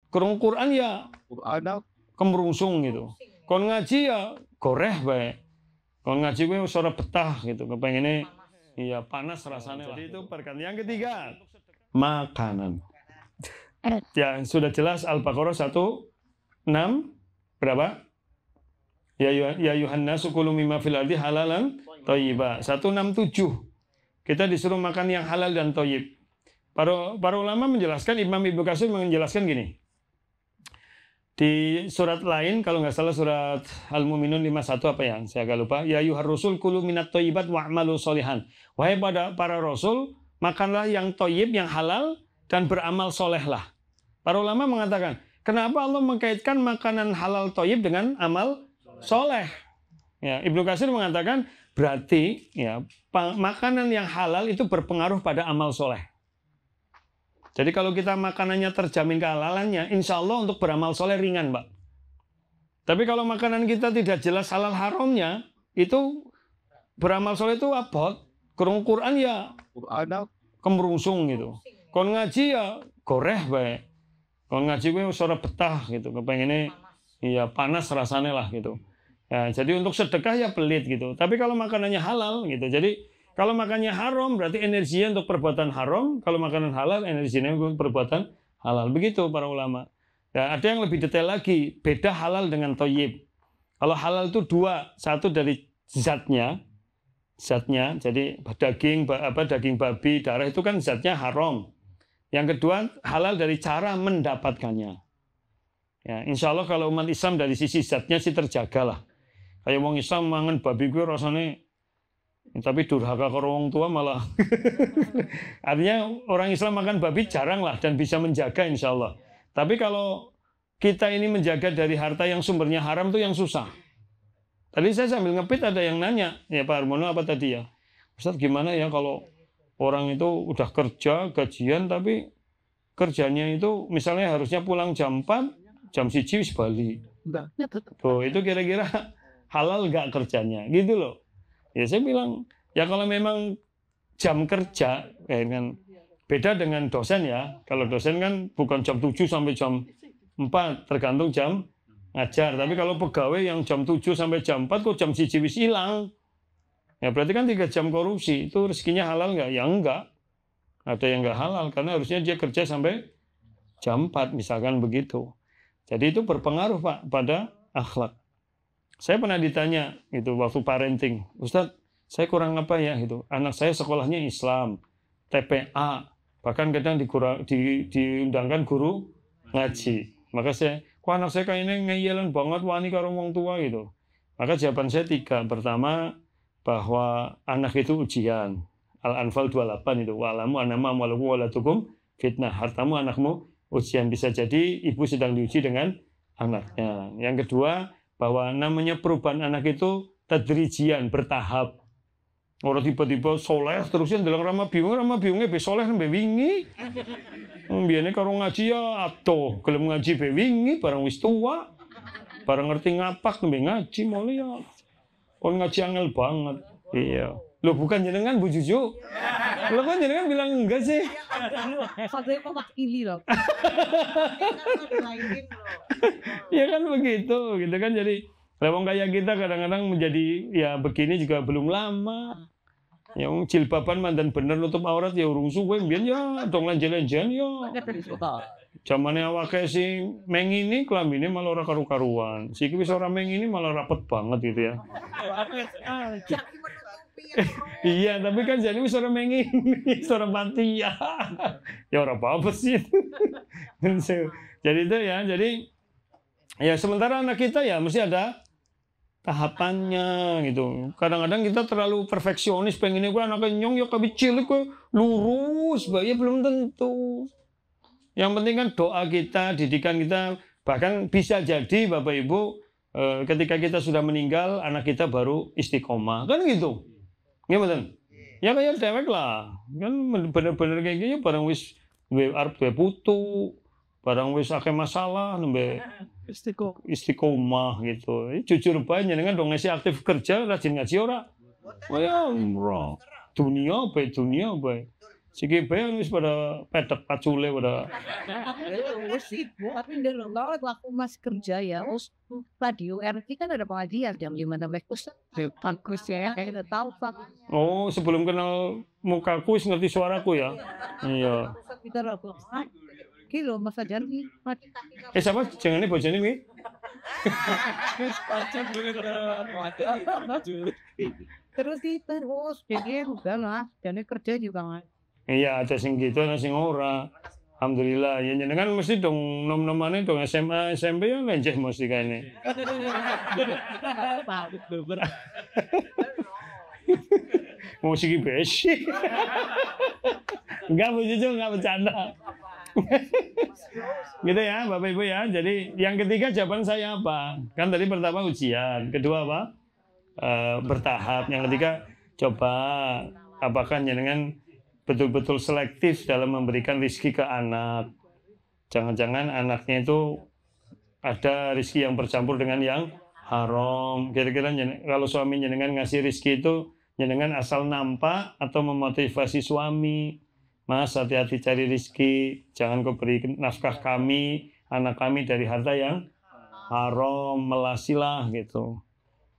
Kurung Quran ya ada kemerungsung gitu. Kon ngaji ya goreh bae. Kon ngaji gue suara betah gitu. Kepengennya iya panas rasanya. Jadi itu perkara. Yang ketiga, makanan. Ya sudah jelas Al-Baqarah 1:6 berapa? Ya yuhanna sukulu mimma fil ardi halalan thayyiba. 167. Kita disuruh makan yang halal dan thayyib. Para ulama menjelaskan, Imam Ibnu Katsir menjelaskan gini. Di surat lain, kalau nggak salah surat Al-Mu'minun 51 apa yang saya agak lupa. Ya yuhar rusul kulu minat thayyibat wa'malu sholihan. Wahai para rasul, makanlah yang thayyib, yang halal, dan beramal solehlah. Para ulama mengatakan, kenapa Allah mengkaitkan makanan halal thayyib dengan amal soleh? Ya, Ibnu Katsir mengatakan, berarti ya makanan yang halal itu berpengaruh pada amal soleh. Jadi kalau kita makanannya terjamin kehalalannya, insya Allah untuk beramal soleh ringan, Pak. Tapi kalau makanan kita tidak jelas halal haramnya, itu beramal soleh itu abot. Kurung Quran ya ada kemerungsung gitu. Kon ngaji ya goreh bae. Kon ngaji gue suara betah gitu. Kepengennya iya panas rasanya lah gitu. Ya, jadi untuk sedekah ya pelit gitu. Tapi kalau makanannya halal gitu, jadi kalau makannya haram berarti energinya untuk perbuatan haram. Kalau makanan halal energinya untuk perbuatan halal. Begitu para ulama. Ya, ada yang lebih detail lagi. Beda halal dengan thayyib. Kalau halal itu dua. Satu dari zatnya. Jadi daging babi, darah itu kan zatnya haram. Yang kedua halal dari cara mendapatkannya. Ya, insya Allah kalau umat Islam dari sisi zatnya sih terjaga lah. Kayak wong Islam mangan babi gue rasanya. Tapi durhaka karo wong tua malah. Artinya orang Islam makan babi jarang lah dan bisa menjaga insya Allah. Tapi kalau kita ini menjaga dari harta yang sumbernya haram itu yang susah. Tadi saya sambil ngepit ada yang nanya, ya Pak Harmono apa tadi ya? Ustaz gimana ya kalau orang itu udah kerja, gajian tapi kerjanya itu misalnya harusnya pulang jam 4, jam 1 wis bali. Tuh, itu kira-kira halal nggak kerjanya? Gitu loh. Ya saya bilang, ya kalau memang jam kerja, kan beda dengan dosen ya. Kalau dosen kan bukan jam 7 sampai jam 4, tergantung jam ngajar. Tapi kalau pegawai yang jam 7 sampai jam 4, kok jam 1 wis hilang. Ya berarti kan 3 jam korupsi, itu rezekinya halal nggak? Ya enggak. Ada yang nggak halal, karena harusnya dia kerja sampai jam 4, misalkan begitu. Jadi itu berpengaruh Pak, pada akhlak. Saya pernah ditanya gitu waktu parenting, Ustadz, saya kurang apa ya gitu. Anak saya sekolahnya Islam, TPA, bahkan kadang diundangkan guru ngaji. Maka saya, kok anak saya kayaknya ngeyelan banget wani karo wong tua gitu. Maka jawaban saya 3. Pertama, bahwa anak itu ujian. Al-Anfal 28 itu, wa'alamu annama amwalukum waladukum fitnah. Hartamu anakmu ujian. Bisa jadi ibu sedang diuji dengan anaknya. Yang kedua, bahwa namanya perubahan anak itu tadrijian, bertahap. Orang tiba-tiba soleh, terusnya dalam ramah biungnya be soleh be wingi. Biasanya kalau ngaji ya atau gelem ngaji be wingi, barang wis tua, barang ngerti ngapak be ngaji mau lihat. Kon ngaji angel banget. Iya. Lo bukan jenengan Bu Juju? Lo kan jenengan bilang enggak sih? Saya kok wakili loh. Ya kan begitu, gitu kan. Jadi lewong kayak kita kadang-kadang menjadi ya begini juga belum lama. Yang jilbaban mandan bener nutup aurat ya urung suwe mbiyen ya dong lanjang-lanjang ya. Zamane awake si Meng ini klambine malah ora karu-karuan. Si wis ora Meng ini malah rapet banget gitu ya. Iya, tapi kan jadi wis ora Meng ini, ora mati ya. Ya ora apa-apa sih. Jadi itu ya, jadi ya sementara anak kita ya mesti ada tahapannya gitu. Kadang-kadang kita terlalu perfeksionis, pengennya gue anaknya nyong ya kabeh cilik gue lurus, ya belum tentu. Yang penting kan doa kita, didikan kita, bahkan bisa jadi Bapak Ibu ketika kita sudah meninggal anak kita baru istiqomah, kan gitu. Ya betul. Ya kayak dewek lah, kan bener-bener kayak gitu barang wis arep duwe putu, barang wis akeh masalah nembe istiqomah gitu. Jujur bae jenengan dong ngisi aktif kerja rajin ngaji ora? Oh ya, dunia bae. Siki bae wis pada pedek pacule pada. Wes ibu, tapi dia loh, kalau waktu masih kerja ya, terus radio RT kan ada pengajian jam 5 sampai kus. Bagus ya, kayak udah tahu Pak. Oh, sebelum kenal mukaku wis ngerti suaraku ya. Iya. Kita ragu. Kilo masa jadi. Siapa jenenge bojone kuwi? Terus terus jadi udah lah, jadi kerja juga nggak. Iya, ada sing gitu, ada sing ora. Alhamdulillah, ya jenengan mesti dong nom-nomane dong SMA, SMP ya lenjeh mesti kayaknya. Mau sih besi. Enggak Bu Cucu, enggak bercanda. Gitu ya Bapak Ibu ya. Jadi yang ketiga jawaban saya apa? Kan tadi pertama ujian, kedua apa? Bertahap. Yang ketiga coba apakah jenengan betul-betul selektif dalam memberikan rezeki ke anak. Jangan-jangan anaknya itu ada rezeki yang bercampur dengan yang haram. Kira-kira kalau suami jenengan ngasih rezeki itu jenengan asal nampak atau memotivasi suami. Mas, hati-hati cari rezeki, jangan kau beri nafkah kami, anak kami dari harta yang haram, melasilah gitu.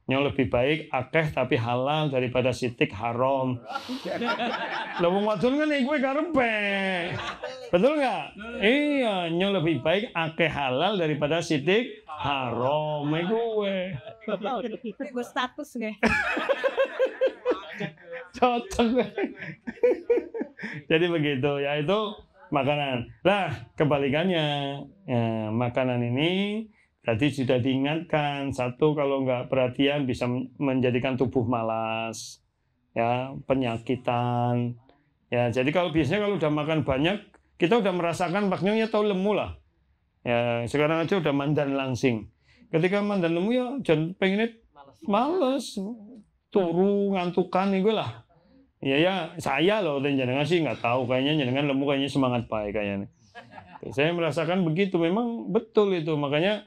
Yang lebih baik akeh tapi halal daripada sitik haram. Lah wong wadon kan iku karepe. Betul nggak? Iya, yang lebih baik akeh halal daripada sitik haram. Iku Gue status nggak? cocok. Jadi begitu ya, itu makanan. Lah kebalikannya ya, makanan ini tadi sudah diingatkan, satu kalau nggak perhatian bisa menjadikan tubuh malas, ya penyakitan. Ya jadi kalau biasanya kalau udah makan banyak, kita udah merasakan maknanya tahu lemu lah. Ya sekarang aja udah mandan langsing. Ketika mandan lemu ya jangan pengennya males, turu ngantukan itu lah. Ya saya loh dan jenengan sih nggak tahu, kayaknya jenengan lemu kayaknya semangat baik kayaknya. Saya merasakan begitu, memang betul itu, makanya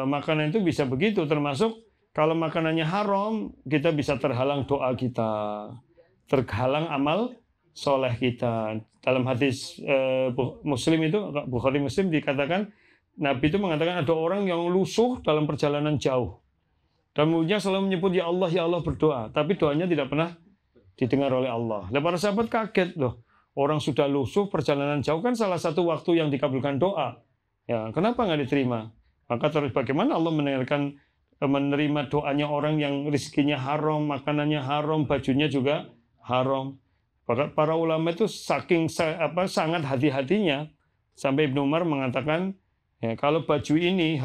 makanan itu bisa begitu, termasuk kalau makanannya haram, kita bisa terhalang doa kita, terhalang amal soleh kita. Dalam hadis Muslim itu, Bukhari Muslim dikatakan, Nabi itu mengatakan ada orang yang lusuh dalam perjalanan jauh. Dan mulutnya selalu menyebut ya Allah berdoa, tapi doanya tidak pernah didengar oleh Allah. Dan para sahabat kaget loh, orang sudah lusuh perjalanan jauh kan salah satu waktu yang dikabulkan doa. Ya, kenapa nggak diterima? Maka terus bagaimana Allah menerima doanya orang yang rezekinya haram, makanannya haram, bajunya juga haram. Para ulama itu saking sangat hati-hatinya sampai Ibnu Umar mengatakan, ya, kalau baju ini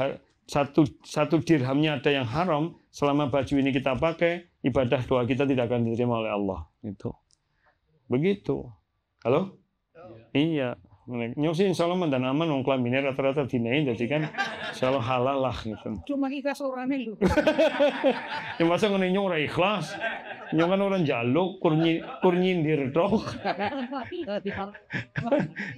satu dirhamnya ada yang haram, selama baju ini kita pakai, ibadah doa kita tidak akan diterima oleh Allah. Itu. Begitu. Halo? Iya. Nyok sih insya Allah mandan aman, wong kelamine rata-rata dinain, jadi kan insya Allah halal lah gitu. Cuma ikhlas orangnya lu. Ya masa ngene nyok ora ikhlas. Nyok kan orang jaluk kur nyindir tok.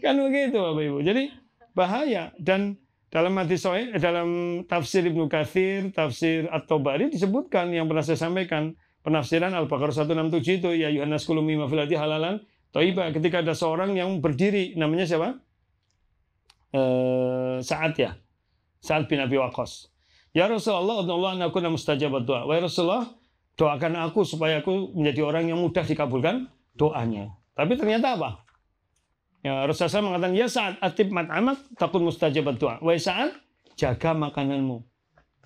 Kan begitu Bapak Ibu. Jadi bahaya. Dan dalam hadis sahih, dalam tafsir Ibnu Katsir, tafsir At-Tabari disebutkan yang pernah saya sampaikan, penafsiran Al-Baqarah 167 itu ya Yuhannas kulu mimma fil ardi halalan Thayyibah, ketika ada seorang yang berdiri, namanya siapa? Sa'ad ya. Sa'ad bin Abi Waqqas. Ya Rasulullah, Allah anakuna mustajabat doa. Wahai Rasulullah, doakan aku supaya aku menjadi orang yang mudah dikabulkan doanya. Tapi ternyata apa? Ya, Rasulullah mengatakan, ya Sa'ad, atib mat'amak, takun mustajabat doa. Wahai Sa'ad, jaga makananmu.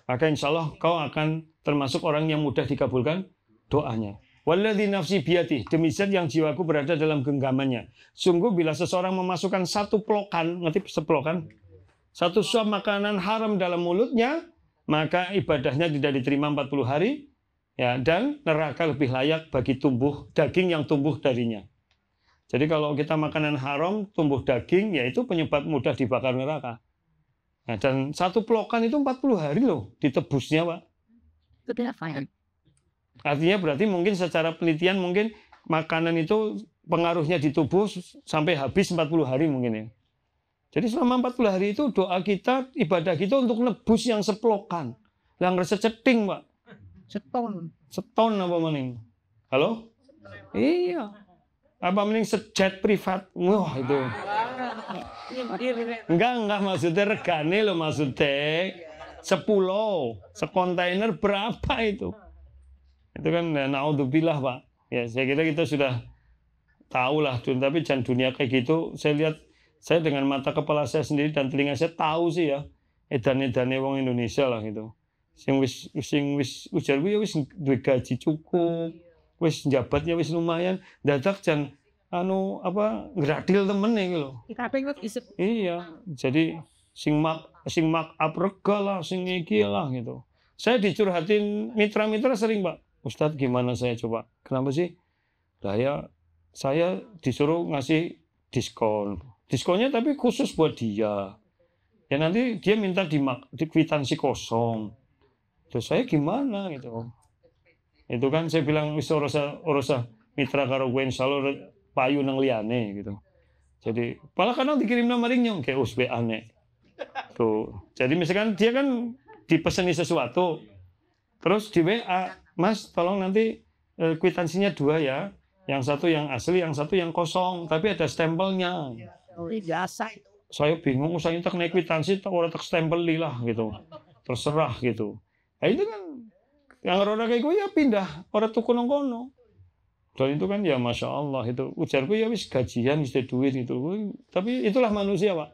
Maka insya Allah kau akan termasuk orang yang mudah dikabulkan doanya. Walladzi nafsi biyadih, demi zat yang jiwaku berada dalam genggamannya. Sungguh bila seseorang memasukkan satu pelokan, ngerti sepelokan? Satu suap makanan haram dalam mulutnya, maka ibadahnya tidak diterima 40 hari, ya, dan neraka lebih layak bagi tumbuh daging yang tumbuh darinya. Jadi kalau kita makanan haram, tumbuh daging, yaitu penyebab mudah dibakar neraka. Nah, dan satu pelokan itu 40 hari loh ditebusnya, Pak. Itu apa ya? Artinya berarti mungkin secara penelitian mungkin makanan itu pengaruhnya di tubuh sampai habis 40 hari mungkin ya. Jadi selama 40 hari itu doa kita, ibadah kita untuk nebus yang sepelokan. Lah ngerasa ceting, Pak. Seton. Seton apa maning? Halo? Iya. Apa mending sejet privat. Wah, itu. Enggak maksudnya regane loh maksudnya. 10, sekontainer berapa itu? Itu kan naudzubillah, Pak. Ya, saya kira kita sudah tahu lah, tapi jangan dunia kayak gitu. Saya lihat, saya dengan mata kepala saya sendiri dan telinga saya tahu sih ya, edan-edane wong Indonesia lah gitu. Sing wis ujar kuwi wis duwe gaji cukup, wis jabatnya wis lumayan, dadak jan ngradil temen iki lho. Iya, jadi sing mark up rega lah, sing iki lah gitu. Saya dicurhatin mitra-mitra sering, Pak. Ustadz gimana saya coba? Kenapa sih? Saya disuruh ngasih diskon. Diskonnya tapi khusus buat dia. Ya nanti dia minta di kwitansi kosong. Terus saya gimana gitu. Itu kan saya bilang wis ora mitra karo kowe insyaallah payu nang liyane gitu. Jadi malah kadang dikirim nama ringnya kayak USB aneh. Tuh. Jadi misalkan dia kan dipeseni sesuatu. Terus di WA, Mas tolong nanti kwitansinya 2 ya. Yang satu yang asli, yang satu yang kosong, tapi ada stempelnya. Jasa. Saya bingung, saya tak naik kwitansi, tak orang tak stempel lah gitu, terserah gitu. Nah itu kan yang orang kayak gue ya pindah orang tuku nongkono. Dan itu kan ya masya Allah itu ujarku ya wis gajian, wis duit itu. Tapi itulah manusia, Pak.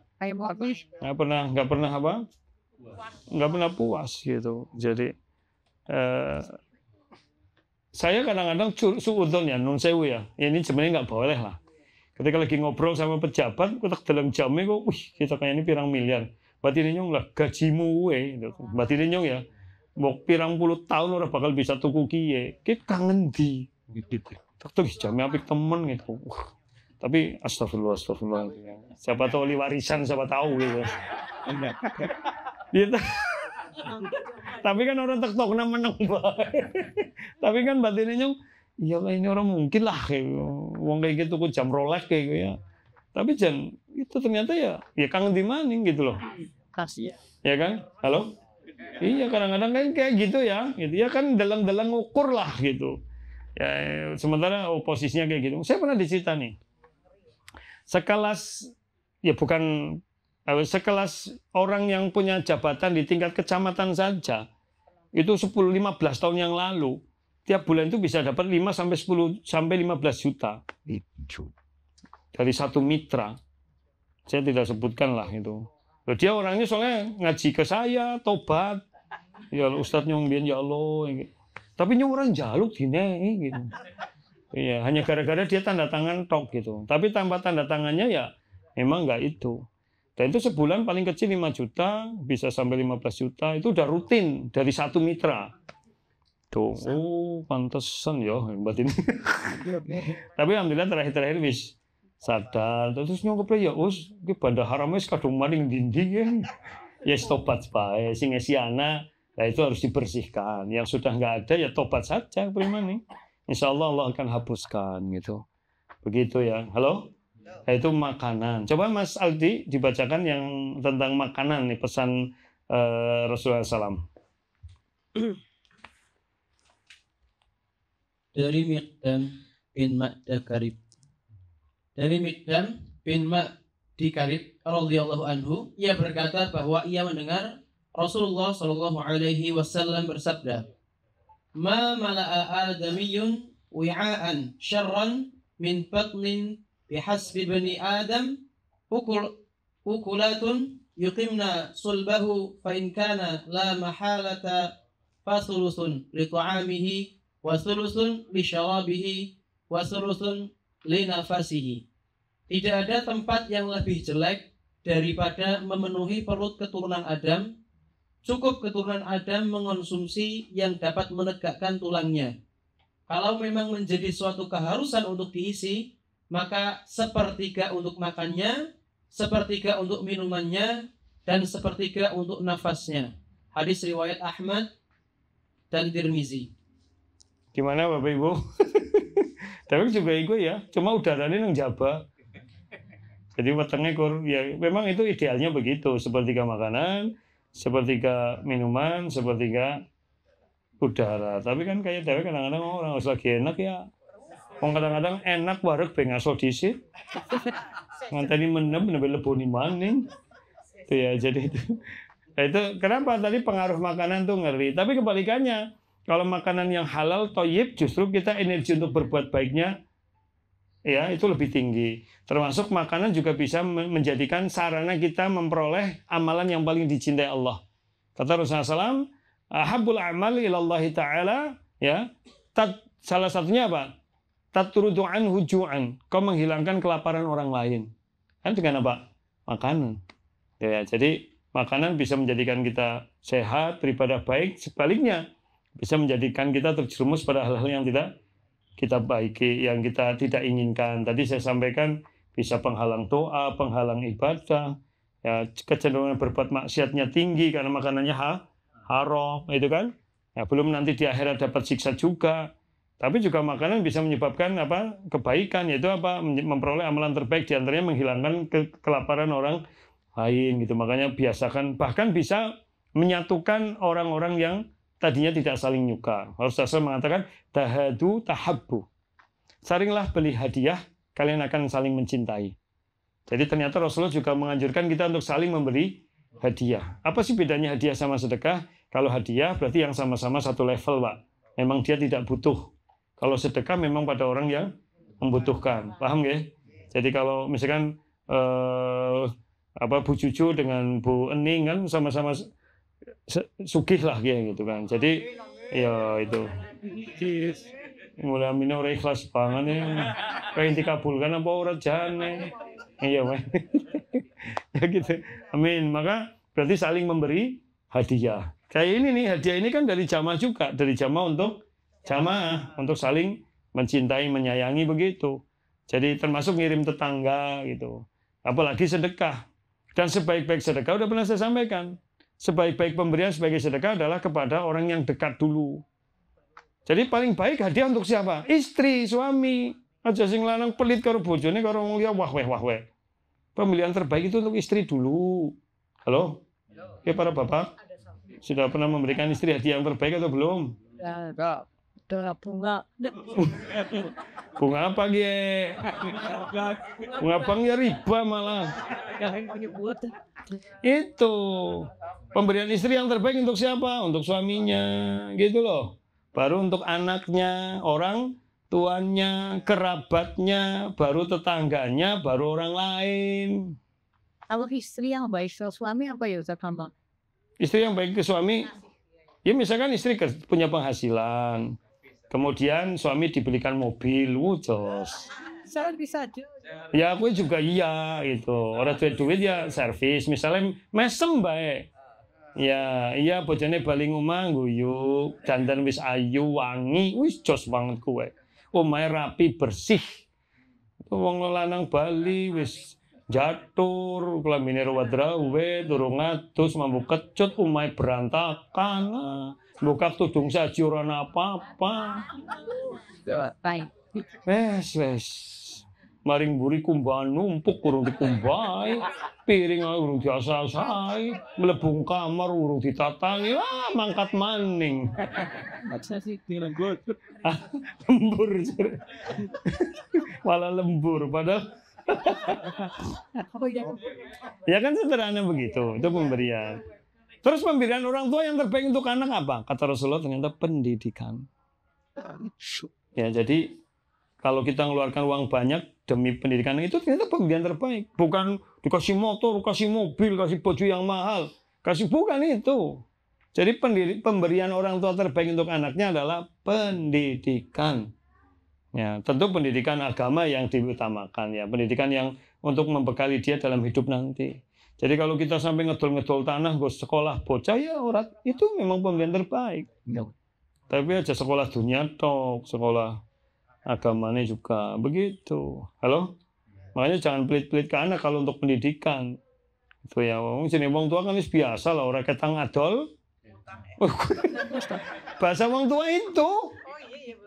Nggak pernah puas gitu. Jadi saya kadang-kadang suudon ya, nun sewu ya. Ini sebenarnya nggak boleh lah. Ketika lagi ngobrol sama pejabat, kita dalam jamnya kok, wih kita kayak ini pirang miliar. Berarti ini nyong lah gajimu gitu. Berarti ini nyong ya, mau pirang puluh tahun orang bakal bisa tuku kiye. Kita kangen di, gitu. Tuh jamnya apik temen gitu. Tapi astagfirullah. Siapa tahu li warisan, siapa tahu gitu. Gitu. Tapi kan orang TikTok menang tapi kan batinnya nyong, iya ini orang mungkin lah kayak uang kayak gitu, jam Rolex kayak gitu ya. Tapi jangan itu ternyata ya kangen di maning gitu loh. Kasih Ya kan? Halo? Iya kadang-kadang kan kayak gitu ya. Gitu ya kan dalam ukur lah gitu. Ya sementara oposisinya kayak gitu. Saya pernah dicerita nih. Sekelas sekelas orang yang punya jabatan di tingkat kecamatan saja, itu 10-15 tahun yang lalu, tiap bulan itu bisa dapat 5-10-15 juta. Dari satu mitra. Saya tidak sebutkan lah itu. Dia orangnya soalnya ngaji ke saya, tobat. Ya Ustadz nyong biyen ya Allah. Tapi nyong orang jaluk dine gitu. Iya, hanya gara-gara dia tanda tangan tok gitu. Tapi tanpa tanda tangannya ya memang enggak itu. Dan itu sebulan paling kecil 5 juta, bisa sampai 15 juta, itu udah rutin dari satu mitra. Tuh, pantesan ya, hebat ini. Tapi alhamdulillah terakhir wis sadar. Terus nyongkep ya, iki bandar haram wis kadung maring dinding ya. Ya tobat bae, sing esiana, nah itu harus dibersihkan. Yang sudah nggak ada ya tobat saja, nih. Insya Allah akan hapuskan gitu. Begitu ya. Halo? Itu makanan. Coba Mas Aldi dibacakan yang tentang makanan nih pesan Rasulullah SAW. Dari Miqdam bin Ma'di Karib. Dari Miqdam bin Ma'di Karib radhiyallahu anhu, ia berkata bahwa ia mendengar Rasulullah sallallahu alaihi wasallam bersabda, "Ma mala'a adamiyun wi'aan syarran min batnin bihasbi bani Adam ukulatun yuqimna sulbahu fa in kana la mahalata fa thuluthun li ta'amihi wa thuluthun li syarabihi wa thuluthun li nafasihi." Tidak ada tempat yang lebih jelek daripada memenuhi perut keturunan Adam. Cukup keturunan Adam mengonsumsi yang dapat menegakkan tulangnya. Kalau memang menjadi suatu keharusan untuk diisi, maka sepertiga untuk makannya, sepertiga untuk minumannya, dan sepertiga untuk nafasnya. Hadis riwayat Ahmad dan Tirmizi. Gimana Bapak Ibu? Tapi juga itu ya, cuma udaranya yang jaba. Jadi wetenge ya memang itu idealnya begitu, sepertiga makanan, sepertiga minuman, sepertiga udara. Tapi kan kayak kadang-kadang orang harus lagi enak ya. Wong kadang-kadang enak wareg be ngaso dhisik. Nganteni menem nembe leboni maning. Itu ya, jadi itu. Nah, itu kenapa tadi pengaruh makanan tuh ngeri. Tapi kebalikannya, kalau makanan yang halal, thayyib, justru kita energi untuk berbuat baiknya ya itu lebih tinggi. Termasuk makanan juga bisa menjadikan sarana kita memperoleh amalan yang paling dicintai Allah. Kata Rasulullah SAW, ahabbul a'mal ilallahi ta'ala, ya, salah satunya apa? Tatrudu anhu ju'an. Kau menghilangkan kelaparan orang lain. Kan dengan apa? Makanan. Ya, jadi makanan bisa menjadikan kita sehat, beribadah baik. Sebaliknya, bisa menjadikan kita terjerumus pada hal-hal yang tidak kita baiki, yang kita tidak inginkan. Tadi saya sampaikan bisa penghalang doa, penghalang ibadah, ya, kecenderungan berbuat maksiatnya tinggi karena makanannya haram, itu kan? Ya, belum nanti di akhirat dapat siksa juga. Tapi juga makanan bisa menyebabkan apa? Kebaikan, yaitu apa? Memperoleh amalan terbaik, di antaranya menghilangkan kelaparan orang lain gitu. Makanya biasakan, bahkan bisa menyatukan orang-orang yang tadinya tidak saling nyuka. Rasulullah mengatakan tahadu tahabbu. Saringlah beli hadiah, kalian akan saling mencintai. Jadi ternyata Rasulullah juga menganjurkan kita untuk saling memberi hadiah. Apa sih bedanya hadiah sama sedekah? Kalau hadiah berarti yang sama-sama satu level, Pak. Memang dia tidak butuh. Kalau sedekah memang pada orang yang membutuhkan. Paham ya? Jadi kalau misalkan Bu Cucu dengan Bu Ening kan sama-sama sugih lah gitu kan. Jadi ya itu. Mulai amine ora ikhlas banget ya. Pengen dikabulkan apa ora jane. Iya, Mas. Ya gitu. Amin. Maka berarti saling memberi hadiah. Kayak ini nih, hadiah ini kan dari jamaah juga, dari jamaah untuk jamaah, untuk saling mencintai, menyayangi begitu. Jadi termasuk ngirim tetangga gitu. Apalagi sedekah. Dan sebaik-baik sedekah udah pernah saya sampaikan. Sebaik-baik pemberian sebagai sedekah adalah kepada orang yang dekat dulu. Jadi paling baik hadiah untuk siapa? Istri, suami. Aja sing lanang pelit karo bojone karo wong liya wah-weh. Pemilihan terbaik itu untuk istri dulu. Halo? Ya para bapak, sudah pernah memberikan istri hadiah yang terbaik atau belum? Udah bunga. Bunga apa gie? Bunga bang ya riba malah. Itu pemberian istri yang terbaik untuk siapa? Untuk suaminya, gitu loh. Baru untuk anaknya, orang tuannya, kerabatnya, baru tetangganya, baru orang lain. Kalau istri yang baik ke suami apa ya Ustaz Bambang? Istri yang baik ke suami, ya misalkan istri punya penghasilan, kemudian suami dibelikan mobil, jos. Saya bisa aja. Ya aku juga iya gitu. Orang duit ya servis, misalnya mesem baik. Ya, iya bojone bali ngomah guyu, dandan wis ayu, wangi, wis jos banget kowe. Omahe rapi bersih. Wong lanang Bali wis jatur, klambine wadrawe, durung atus, mambu kecut, omahe berantakan. Buka tudung saji ora apa-apa. Baik. Wes. Maring mburi kumbahan numpuk urung dikumbahi, piring urung diasah-asahi, mlebu kamar urung ditatani, mangkat maning. Lembur. Malah lembur padahal. Ya kan sederhana begitu, itu pemberian. Terus pemberian orang tua yang terbaik untuk anak apa? Kata Rasulullah ternyata pendidikan. Ya jadi kalau kita mengeluarkan uang banyak demi pendidikan itu ternyata pemberian terbaik. Bukan dikasih motor, kasih mobil, kasih baju yang mahal. Bukan itu. Jadi pemberian orang tua terbaik untuk anaknya adalah pendidikan. Ya, tentu pendidikan agama yang diutamakan. Ya, pendidikan yang untuk membekali dia dalam hidup nanti. Jadi kalau kita sampai ngedol-ngedol tanah, gue sekolah bocah, ya orang itu memang pemberian terbaik. Tapi aja sekolah dunia tok, sekolah agamanya juga begitu. Halo? Makanya jangan pelit-pelit ke anak kalau untuk pendidikan. Itu ya, sini wong tua kan biasa lah, orang ketang adol. Bahasa wong tua itu.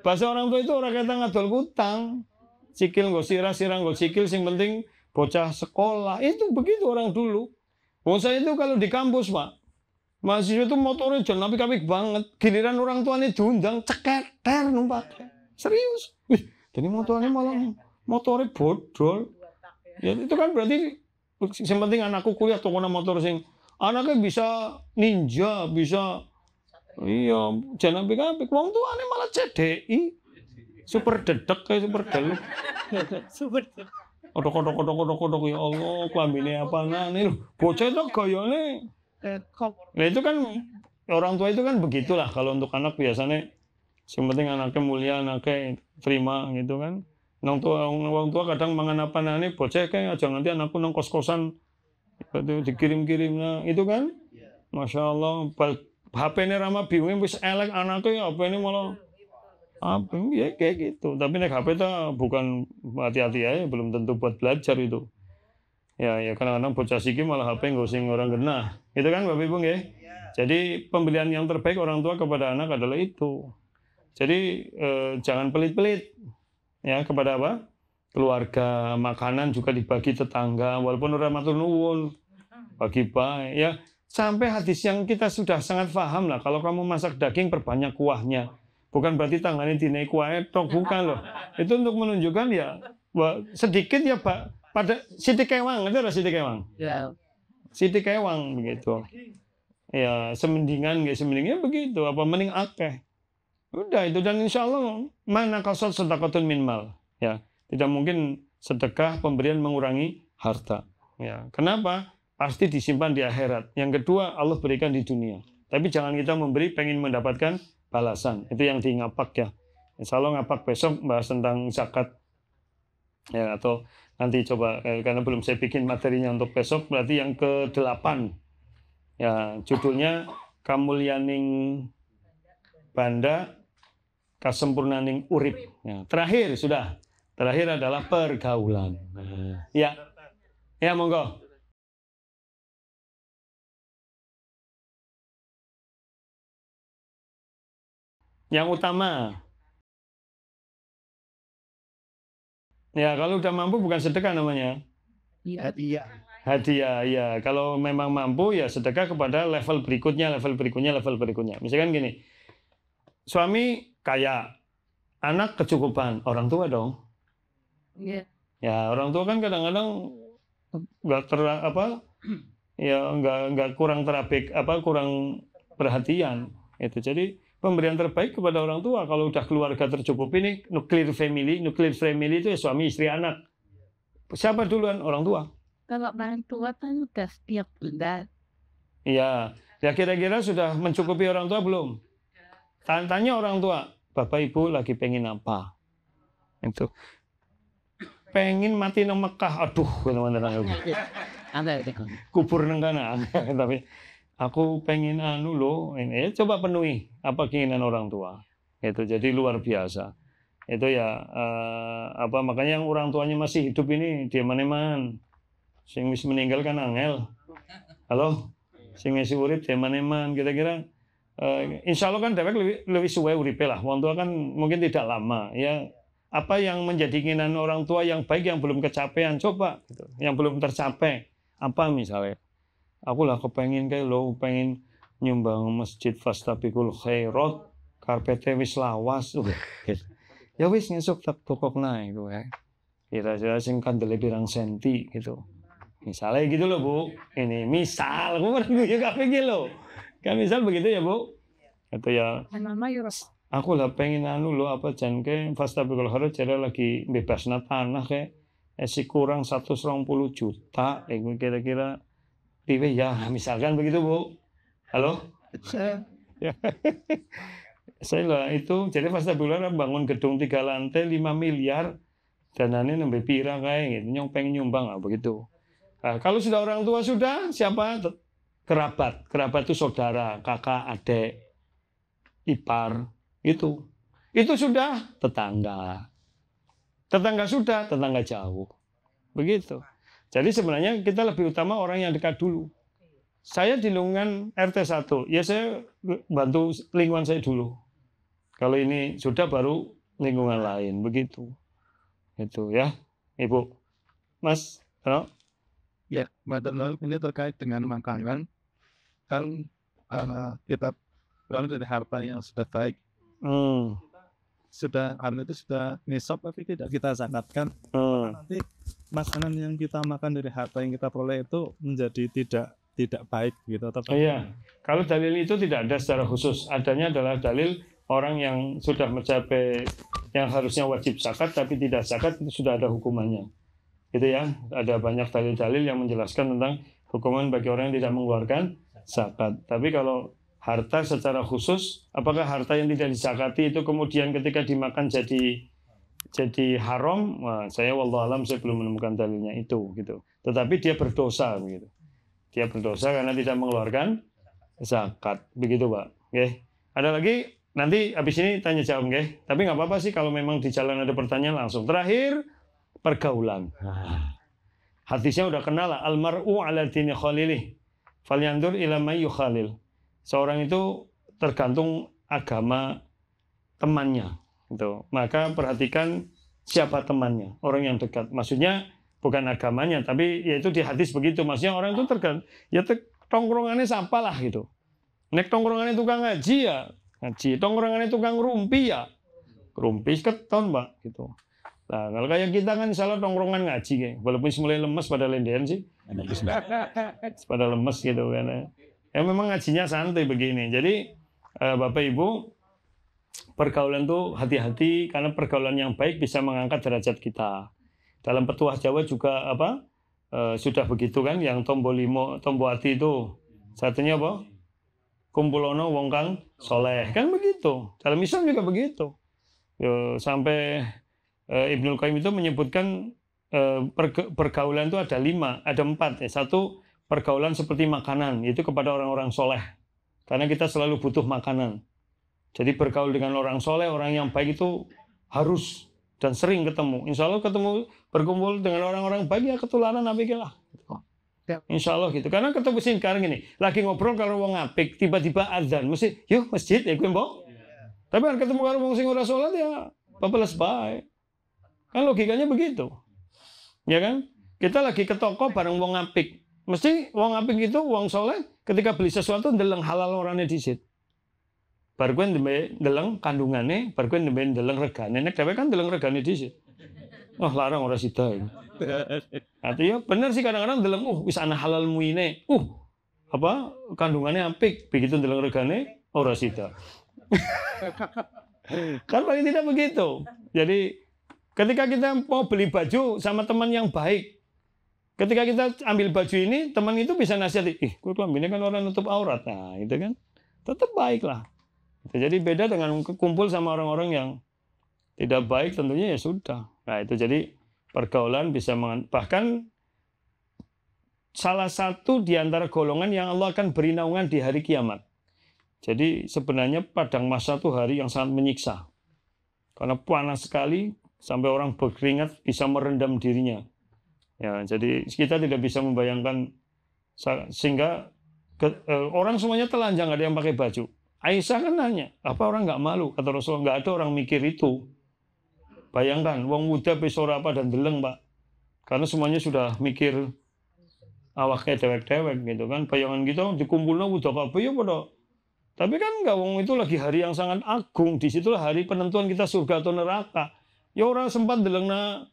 Bahasa orang tua itu orang ketang adol kutang. Sikil nggo sirah nggo sikil, sing penting bocah sekolah. Itu begitu orang dulu. Wong saya itu kalau di kampus, Pak, mahasiswa itu motornya jalan apik-apik banget. Giliran orang tuanya diundang ceketer numpak. Serius. Jadi motornya malah motornya bodol. Ya itu kan berarti yang penting anakku kuliah tuh motor sing anaknya bisa ninja, bisa iya, jangan apik-apik. Wong tuane malah CDI. Super dedek kayak super deluk. Super. Kodok ya Allah, klambine apane lho. Bocah itu gayane. Nah itu kan orang tua itu kan begitulah kalau untuk anak biasanya yang penting anaknya mulia, anaknya terima gitu kan. Orang tua kadang mangan apa nane bocah kayak aja nanti anakku nang kos-kosan itu dikirim-kirim nah itu kan. Masya Allah, HP-nya ramah bingung wis elek anaknya HP-nya malah apa ya kayak gitu. Tapi nek HP itu bukan hati-hati aja belum tentu buat belajar itu. Ya kadang-kadang bocah siki malah HP nggak sing orang genah. Itu kan Bapak Ibu ya. Jadi pembelian yang terbaik orang tua kepada anak adalah itu. Jadi jangan pelit-pelit ya kepada apa? Keluarga, makanan juga dibagi tetangga walaupun orang matur nuwun. Bagi baik ya. Sampai hadis yang kita sudah sangat paham lah kalau kamu masak daging perbanyak kuahnya. Bukan berarti tangannya dinai kuahnya tok bukan loh. Itu untuk menunjukkan ya sedikit ya Pak pada siti kewang itu ada siti kewang. Ya. Siti kewang begitu. Ya semendingan nggak semendingnya begitu apa mending akeh. Udah itu dan insya Allah mana kasat sedekatun min mal. Ya tidak mungkin sedekah pemberian mengurangi harta. Ya kenapa? Pasti disimpan di akhirat. Yang kedua Allah berikan di dunia. Tapi jangan kita memberi pengen mendapatkan balasan. Itu yang di ngapak ya. Insya Allah ngapak besok bahas tentang zakat. Ya atau nanti coba karena belum saya bikin materinya untuk besok berarti yang ke-8. Ya judulnya kamulyaning banda kasempurnaning urip. Ya, terakhir sudah. Terakhir adalah pergaulan. Ya. Ya monggo. Yang utama. Ya, kalau udah mampu bukan sedekah namanya. Iya. Hadiah, ya. Kalau memang mampu ya sedekah kepada level berikutnya. Misalkan gini. Suami kaya, anak kecukupan, orang tua dong. Iya. Ya, orang tua kan kadang-kadang nggak kurang terabek kurang perhatian. Itu jadi pemberian terbaik kepada orang tua kalau udah keluarga tercukupi ini nuclear family itu ya suami istri anak siapa duluan orang tua Kalau orang tua kan udah setiap bulan. Iya ya kira-kira sudah mencukupi orang tua belum tanya orang tua bapak ibu lagi pengen apa itu pengen mati nang Mekah aduh teman-teman kubur nang kana tapi aku pengen ini coba penuhi apa keinginan orang tua. Itu jadi luar biasa. Itu ya makanya yang orang tuanya masih hidup ini dia maneman. Sing wis meninggal kan angel. Halo. Sing wis urip dia maneman kira-kira insya Allah kan dewek lebih suwe uripe lah. Wong tua kan mungkin tidak lama ya. Apa yang menjadi keinginan orang tua yang baik yang belum kecapean coba gitu. Yang belum tercapai apa misalnya aku lah kepengen kayak lo pengen nyumbang masjid Fastabiqul Khairat karpetnya wis lawas ya wis ngesuk tak tokok naik gitu ya kira-kira sing kandele pirang senti gitu misalnya gitu loh Bu ini misal aku juga gak pengen lo kan misal begitu ya Bu itu ya aku lah pengen lo apa jan ke Fastabiqul Khairat jadi lagi bebas tanah kayak si kurang 120 juta kira-kira piwe ya misalkan begitu Bu halo ya. Saya lah itu jadi Fastabiqul bangun gedung 3 lantai 5 miliar danane nembe pira kae gitu nyong pengen nyumbang begitu nah, kalau sudah orang tua sudah siapa kerabat itu saudara kakak adik ipar itu sudah tetangga sudah tetangga jauh begitu. Jadi sebenarnya kita lebih utama orang yang dekat dulu. Saya di lingkungan RT 1, ya saya bantu lingkungan saya dulu. Kalau ini sudah baru lingkungan lain, begitu. Itu ya, Ibu. Mas, halo? Ya, Mbak Donald, ini terkait dengan makanan. Kan kita kalau dari harta yang sudah baik. sudah nisab tapi tidak kita zakatkan, nanti makanan yang kita makan dari harta yang kita peroleh itu menjadi tidak baik gitu. Iya. Kalau dalil itu tidak ada secara khusus. Adanya adalah dalil orang yang sudah mencapai yang harusnya wajib zakat tapi tidak zakat, itu sudah ada hukumannya. Gitu ya. Ada banyak dalil-dalil yang menjelaskan tentang hukuman bagi orang yang tidak mengeluarkan zakat. Tapi kalau harta secara khusus, apakah harta yang tidak dizakati itu kemudian ketika dimakan jadi haram? Nah, saya wallahualam saya belum menemukan dalilnya itu gitu. Tetapi dia berdosa begitu. Dia berdosa karena tidak mengeluarkan zakat. Begitu, Pak. Oke. Ada lagi? Nanti habis ini tanya jawab, oke? Tapi nggak apa-apa sih kalau memang di jalan ada pertanyaan langsung. Terakhir, pergaulan. Hadisnya udah kenal lah. Almar'u ala dini khalilih. Falyandur ila may yukhalil. Seorang itu tergantung agama temannya. Gitu. Maka perhatikan siapa temannya, orang yang dekat. Maksudnya bukan agamanya, tapi yaitu di hadis begitu. Maksudnya orang itu tergantung, ya tongkrongannya siapalah gitu. Nek tongkrongannya tukang ngaji ya ngaji, tongkrongannya tukang rumpi ya rumpi keton, Pak, gitu. Nah, kalau kayak kita kan salah tongkrongan ngaji, kayak. Walaupun mulai lemes pada lendean sih, pada lemes gitu kan. Ya memang ngajinya santai begini. Jadi Bapak Ibu, pergaulan tuh hati-hati karena pergaulan yang baik bisa mengangkat derajat kita. Dalam petuah Jawa juga sudah begitu kan, yang tombo limo, tombo ati itu satunya apa? Kumpulono wong kang soleh, kan begitu. Dalam Islam juga begitu. Sampai Ibnul Qayyim itu menyebutkan pergaulan itu ada 5, ada 4. Satu, pergaulan seperti makanan, itu kepada orang-orang soleh. Karena kita selalu butuh makanan. Jadi bergaul dengan orang soleh, orang yang baik itu harus dan sering ketemu. Insya Allah berkumpul dengan orang-orang baik ya ketularan apik lah. Insya Allah gitu. Karena ketemu sih sekarang gini, lagi ngobrol kalau wong apik, tiba-tiba azan, mesti yuk masjid ya gue mbok. Tapi kan ketemu karo wong sing ora salat ya pepeles bae. Kan logikanya begitu. Ya kan? Kita lagi ke toko bareng wong apik. Mesti wong apik itu wong soleh ketika beli sesuatu ndeleng halal orane dhisik. Bar kuwi ndeleng kandungane, bar kuwi ndeleng regane. Nek dhewe kan ndeleng regane dhisik. Oh, larang ora sida. Artinya bener sih kadang-kadang ndeleng wis ana halal muine. Apa kandungannya apik, begitu ndeleng regane ora sida. Kan paling tidak begitu. Jadi ketika kita mau beli baju sama teman yang baik, ketika kita ambil baju ini, teman itu bisa nasihati, gue kelaminnya kan orang nutup aurat. Nah, itu kan tetap baik lah. Jadi beda dengan kumpul sama orang-orang yang tidak baik, tentunya ya sudah. Nah, itu jadi pergaulan bisa bahkan salah satu di antara golongan yang Allah akan beri naungan di hari kiamat. Jadi sebenarnya padang mahsyar itu hari yang sangat menyiksa. Karena panas sekali sampai orang berkeringat bisa merendam dirinya. Ya, jadi kita tidak bisa membayangkan sehingga orang semuanya telanjang, ada yang pakai baju. Aisyah kan nanya, apa orang nggak malu? Kata Rasulullah, nggak ada orang mikir itu. Bayangkan, wong muda besora apa dan deleng, Pak. Karena semuanya sudah mikir awaknya dewek-dewek gitu kan. Bayangan kita dikumpulnya udah kabeh ya pada. Tapi kan nggak, wong itu lagi hari yang sangat agung. Disitulah hari penentuan kita surga atau neraka. Ya orang sempat delengna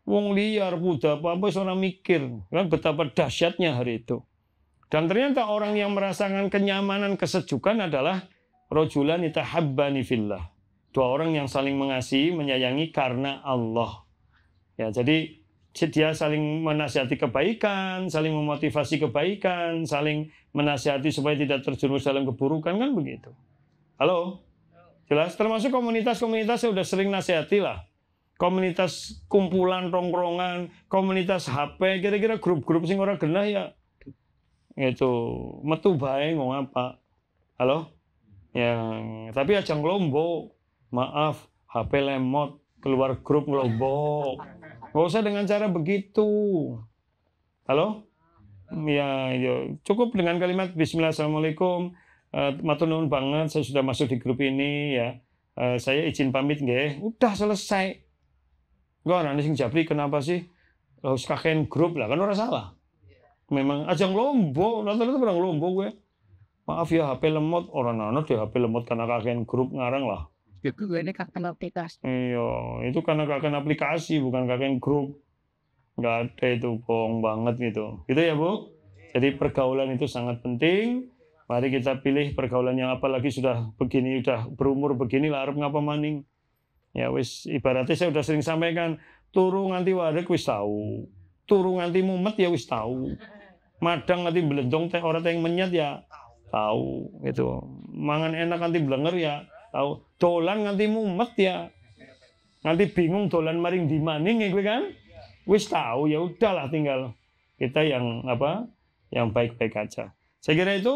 wong liar, muda apa-apa seorang mikir. Kan betapa dahsyatnya hari itu. Dan ternyata orang yang merasakan kenyamanan, kesejukan adalah rajulan yatahabbani fillah. 2 orang yang saling mengasihi, menyayangi karena Allah. Ya, jadi dia saling menasihati kebaikan, saling memotivasi kebaikan, saling menasihati supaya tidak terjerumus dalam keburukan, kan begitu. Halo? Jelas? Termasuk komunitas-komunitas yang sudah sering nasihati lah. Komunitas kumpulan, tongkrongan, komunitas HP, kira-kira grup-grup sing ora genah ya. Itu metu bae ngomong apa. Halo? Ya, tapi aja ngelombok. Maaf, HP lemot, keluar grup ngelombok. Nggak usah dengan cara begitu. Halo? Ya, cukup dengan kalimat Bismillah, Assalamualaikum. Matur nuwun banget, saya sudah masuk di grup ini ya. Saya izin pamit nggih. Udah selesai. Enggak ana sing japri kenapa sih? Harus kakean grup lah, kan ora salah. Memang aja ngelombok, rata-rata pernah ngelombok gue. Maaf ya HP lemot, orang ana di HP lemot karena kakean grup ngarang lah. gitu ini kakek aplikasi. Iya, itu karena kakek aplikasi bukan kakek grup. Nggak ada itu, bohong banget gitu. Gitu ya Bu. Jadi pergaulan itu sangat penting. Mari kita pilih pergaulan yang apalagi sudah begini, sudah berumur begini lah arep ngapa maning. Ya wis ibaratnya saya udah sering sampaikan, turu nganti wadek wis tahu. Turu nganti mumet ya wis tahu. Madang nganti belendong teh orang yang menyet ya tahu gitu. Mangan enak nganti blenger ya tahu. Dolan nganti mumet ya. Nganti bingung dolan maring di maning ya gue kan. Wis tahu ya udahlah tinggal kita yang apa? Yang baik-baik aja. Saya kira itu